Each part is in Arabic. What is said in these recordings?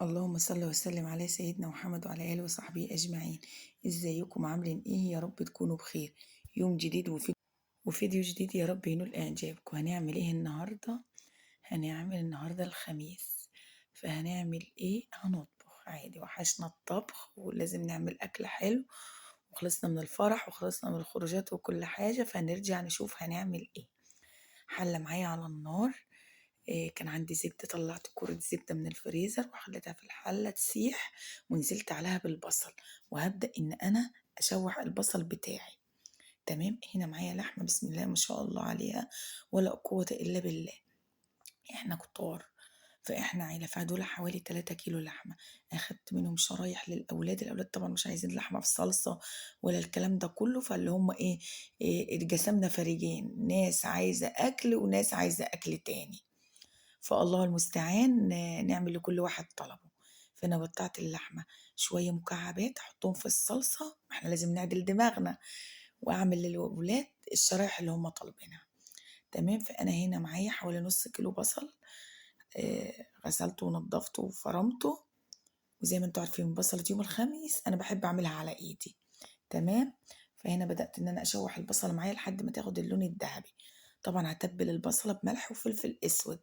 اللهم صل وسلم على سيدنا محمد وعلى آله وصحبه أجمعين. ازيكم عاملين ايه؟ يا رب تكونوا بخير. يوم جديد وفيديو جديد، يا رب ينول إعجابكم. هنعمل ايه النهاردة؟ هنعمل النهاردة الخميس، فهنعمل ايه؟ هنطبخ عادي، وحشنا الطبخ ولازم نعمل أكل حلو، وخلصنا من الفرح وخلصنا من الخروجات وكل حاجة، فنرجع نشوف هنعمل ايه. حلة معايا على النار. كان عندي زبدة، طلعت كورة زبدة من الفريزر وخليتها في الحلة تسيح، ونزلت عليها بالبصل، وهبدأ إن أنا أشوح البصل بتاعي. تمام. هنا معايا لحمة، بسم الله ما شاء الله عليها، ولا قوة إلا بالله. إحنا كتار، فإحنا عيلة، فدول حوالي 3 كيلو لحمة. أخدت منهم شرايح للأولاد. الأولاد طبعا مش عايزين لحمة في صلصة ولا الكلام ده كله، فاللي هم إيه اتقسمنا فريقين، ناس عايزة أكل وناس عايزة أكل تاني. فالله المستعان، نعمل لكل واحد طلبه. فانا قطعت اللحمه شويه مكعبات، احطهم في الصلصه، احنا لازم نعدل دماغنا، واعمل للولاد الشرايح اللي هم طالبينها. تمام. فانا هنا معايا حوالي نص كيلو بصل، غسلته ونضفته وفرمته. وزي ما انتوا عارفين بصلة يوم الخميس انا بحب اعملها على ايدي. تمام. فهنا بدأت ان انا اشوح البصل معايا لحد ما تاخد اللون الذهبي. طبعا هتبل البصلة بملح وفلفل اسود.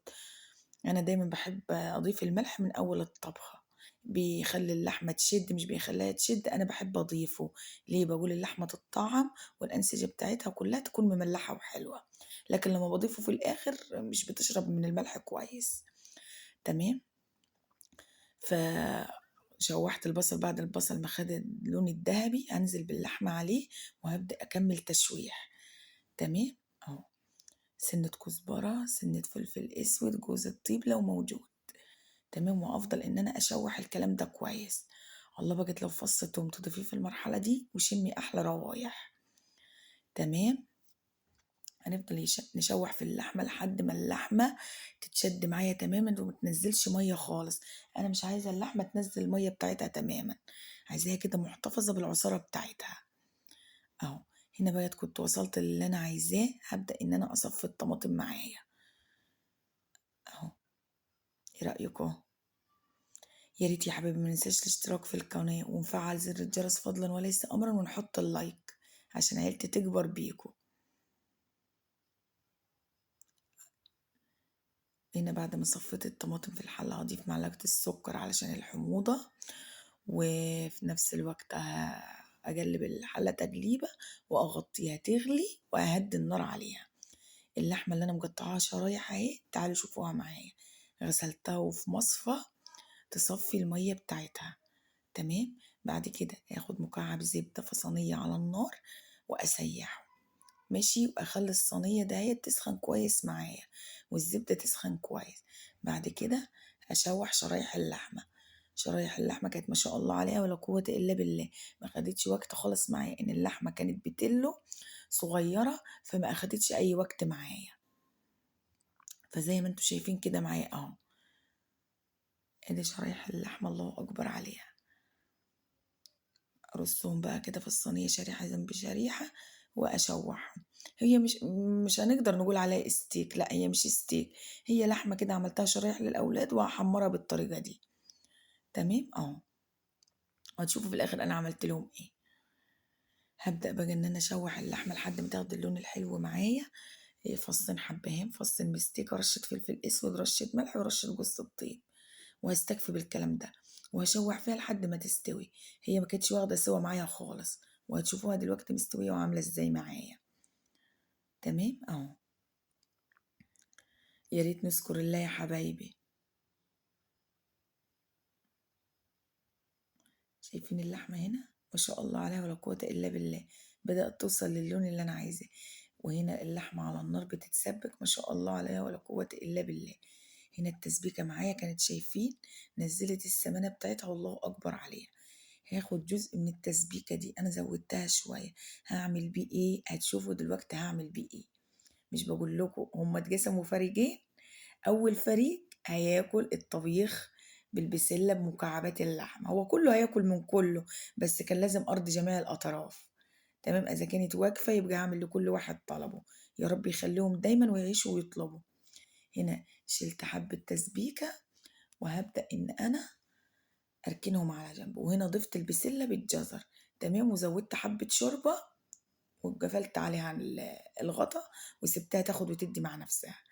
انا دايما بحب اضيف الملح من اول الطبخة، بيخلي اللحمة تشد مش بيخليها تشد، انا بحب اضيفه. ليه؟ بقول اللحمة تتطعم والانسجة بتاعتها كلها تكون مملحة وحلوة، لكن لما بضيفه في الاخر مش بتشرب من الملح كويس. تمام. فشوحت البصل، بعد البصل ما خد اللون الذهبي انزل باللحمة عليه، وهبدأ اكمل تشويح. تمام. اهو، سنة كزبرة، سنة فلفل اسود، جوز الطيب لو موجود. تمام. وافضل ان انا اشوح الكلام ده كويس. الله، بجد لو فص توم تضيفيه في المرحلة دي وشمي احلى روايح. تمام. هنفضل نشوح في اللحمة لحد ما اللحمة تتشد معايا تماما ومتنزلش مية خالص. انا مش عايزة اللحمة تنزل المية بتاعتها تماما، عايزاها كده محتفظة بالعصارة بتاعتها. اهو. هنا بقى كنت وصلت للي انا عايزاه، هبدأ ان انا اصفي الطماطم معايا. اهو. ايه رأيكم؟ يا ريت يا حبيبي ما ننساش الاشتراك في القناة ونفعل زر الجرس فضلا وليس امرا، ونحط اللايك عشان عيلتي تكبر بيكم. هنا بعد ما صفيت الطماطم في الحلة هضيف معلقة السكر علشان الحموضة، وفي نفس الوقت أقلب الحلة تقليبة وأغطيها تغلي وأهدي النار عليها. اللحمة اللي أنا مقطعاها شرايح أهي، تعالوا شوفوها معايا. غسلتها وفي مصفى تصفي المية بتاعتها. تمام. بعد كده اخد مكعب زبدة في صينية على النار وأسيحه. ماشي. واخلي الصينيه دهيت تسخن كويس معايا، والزبده تسخن كويس. بعد كده اشوح شرايح اللحمه. شرايح اللحمه كانت ما شاء الله عليها ولا قوه الا بالله، ما خدتش وقت خالص معايا، ان اللحمه كانت بتلو صغيره، فما اخدتش اي وقت معايا. فزي ما انتوا شايفين كده معايا اهو، ادي شرايح اللحمه، الله اكبر عليها. ارصهم بقى كده في الصينيه شريحه جنب شريحه واشوحهم. هي مش هنقدر نقول عليها استيك، لا هي مش استيك، هي لحمه كده عملتها شرايح للاولاد وهحمرها بالطريقه دي. تمام. اهو. هتشوفوا في الاخر انا عملت لهم ايه. هبدا بقى ان انا اشوح اللحمه لحد ما تاخد اللون الحلو معايا. فصين حبهان، فصين مستيكه، رشه فلفل اسود، رشه ملح، ورشه جوز الطيب، وهستكفي بالكلام ده. وهشوح فيها لحد ما تستوي. هي ما كانتش واخده سوا معايا خالص، وهتشوفوها دلوقتي مستويه وعامله ازاي معايا. تمام. اهو. يا ريت نذكر الله يا حبايبي. شايفين اللحمه هنا ما شاء الله عليها ولا قوه الا بالله، بدات توصل للون اللي انا عايزاه. وهنا اللحمه على النار بتتسبك ما شاء الله عليها ولا قوه الا بالله. هنا التسبيكه معايا كانت، شايفين، نزلت السمنه بتاعتها والله اكبر عليها. هاخد جزء من التسبيكة دي، أنا زودتها شوية، هعمل بيه إيه؟ هتشوفوا دلوقتي هعمل بيه إيه. مش بقول لكم هما اتقسموا فريقين؟ أول فريق هياكل الطبيخ بالبسلة بمكعبات اللحمة، هو كله هياكل من كله، بس كان لازم أرضي جميع الأطراف. تمام. إذا كانت واقفة يبقى هعمل لكل واحد طلبه، يا رب يخليهم دايما ويعيشوا ويطلبوا. هنا شلت حبة تسبيكة، وهبدأ إن أنا أركنهم على جنب. وهنا ضفت البسلة بالجزر، تمام، وزودت حبة شوربة وقفلت عليها الغطا وسبتها تاخد وتدي مع نفسها.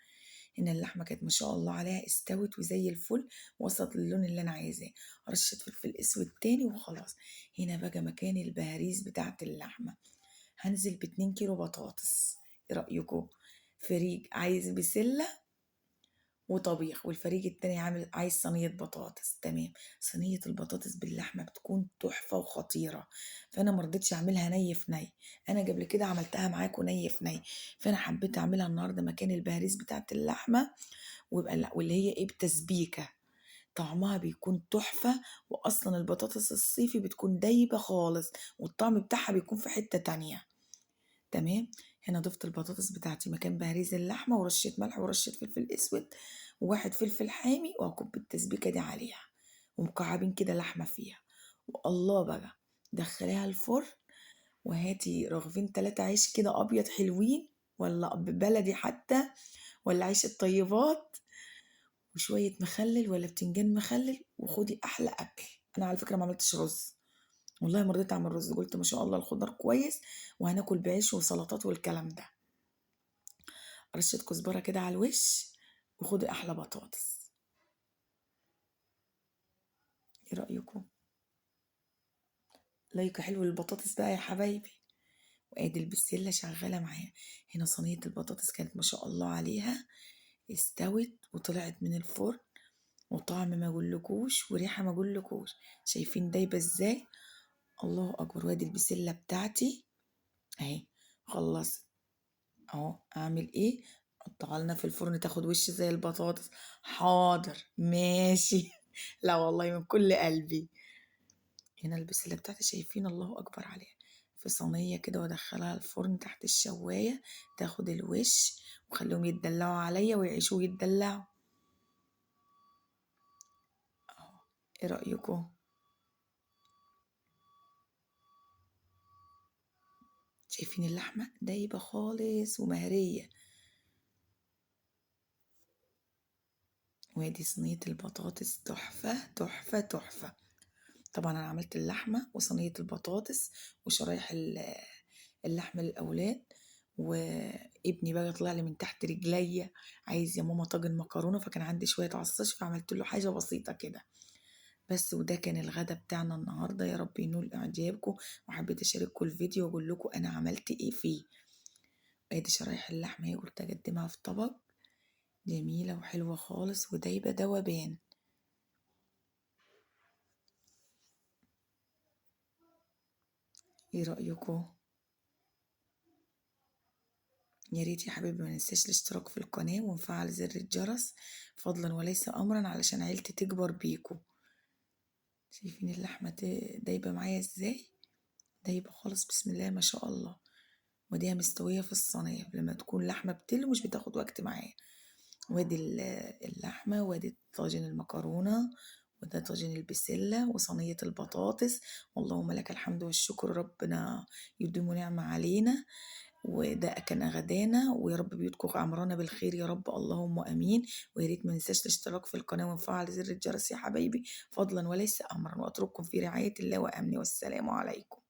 هنا اللحمة كانت ما شاء الله عليها استوت وزي الفل، وصلت للون اللي أنا عايزاه. رشة فلفل أسود تاني وخلاص. هنا بقى مكان البهاريز بتاعت اللحمة. هنزل ب2 كيلو بطاطس. ايه رأيكم؟ فريق عايز بسلة وطبيخ، والفريق التاني عايز صينية بطاطس. تمام. صينية البطاطس باللحمة بتكون تحفة وخطيرة، فأنا مرضتش أعملها ني في ني. أنا قبل كده عملتها معاكم ني في ني، فأنا حبيت أعملها النهاردة مكان البهاريز بتاعت اللحمة، واللي هي إيه، بتسبيكة. طعمها بيكون تحفة، وأصلا البطاطس الصيفي بتكون دايبة خالص، والطعم بتاعها بيكون في حتة تانية. تمام. هنا ضفت البطاطس بتاعتي مكان بهريز اللحمة، ورشة ملح ورشة فلفل اسود وواحد فلفل حامي، وهكب التسبيكة دي عليها، ومكعبين كده لحمة فيها. والله بقى دخليها الفرن، وهاتي رغيفين 3 عيش كده ابيض حلوين، ولا بلدي حتى، ولا عيش الطيبات، وشوية مخلل ولا بتنجان مخلل، وخدي احلى اكل. انا على فكرة ما عملتش رز، والله ما رضيت اعمل رز، قلت ما شاء الله الخضار كويس، وهناكل بعيش وسلطات والكلام ده. رشة كزبرة كده على الوش، وخدي احلى بطاطس. ايه رأيكم؟ لايك حلو للبطاطس بقى يا حبايبي. وادي البسلة شغالة معايا. هنا صينية البطاطس كانت ما شاء الله عليها استوت وطلعت من الفرن، وطعم ما اقولكوش وريحة ما اقولكوش. شايفين دايبة ازاي؟ الله اكبر. وادي البسلة بتاعتي اهي خلصت. اهو اعمل ايه؟ حطها لنا في الفرن تاخد وش زي البطاطس. حاضر ماشي. لا والله من كل قلبي. هنا البسلة بتاعتي شايفين؟ الله اكبر عليها. في صينية كده وادخلها الفرن تحت الشواية تاخد الوش، وخليهم يتدلعوا عليا ويعيشوا يتدلعوا. اهو. ايه رأيكم؟ شايفين اللحمة دايبة خالص ومهرية. وادي صينية البطاطس تحفة تحفة تحفة. طبعا انا عملت اللحمة وصينية البطاطس وشرايح اللحمة للأولاد، وابني بقى طلع لي من تحت رجليا عايز يا ماما طاجن مكرونة، فكان عندي شوية عصاش فعملت له حاجة بسيطة كده بس. وده كان الغدا بتاعنا النهاردة، يا رب ينول إعجابكم. وحبيت أشارككم الفيديو وأقول لكم أنا عملت إيه فيه. ادي شرايح اللحمة هي، قلت أقدمها في طبق. جميلة وحلوة خالص ودايبة دوبان. ايه رأيكم؟ يا ريت يا حبيبي ما ننساش الاشتراك في القناة ونفعل زر الجرس فضلا وليس أمرا، علشان عيلتي تكبر بيكم. شايفين اللحمة دايبة معايا ازاي؟ دايبة خالص بسم الله ما شاء الله. وديها مستوية في الصينية، لما تكون لحمة بتلو مش بتاخد وقت معايا. وادي اللحمة، وادي طاجن المكرونة، وده طاجن البسلة، وصينية البطاطس. اللهم لك الحمد والشكر، ربنا يديم نعمة علينا. وده كان غدانا، ويا رب بيوتكم عمرانا بالخير يا رب، اللهم امين. ويا ريت ما ننساش الاشتراك في القناه ونفعل زر الجرس يا حبايبي، فضلا وليس امرا. واترككم في رعايه الله وامنه، والسلام عليكم.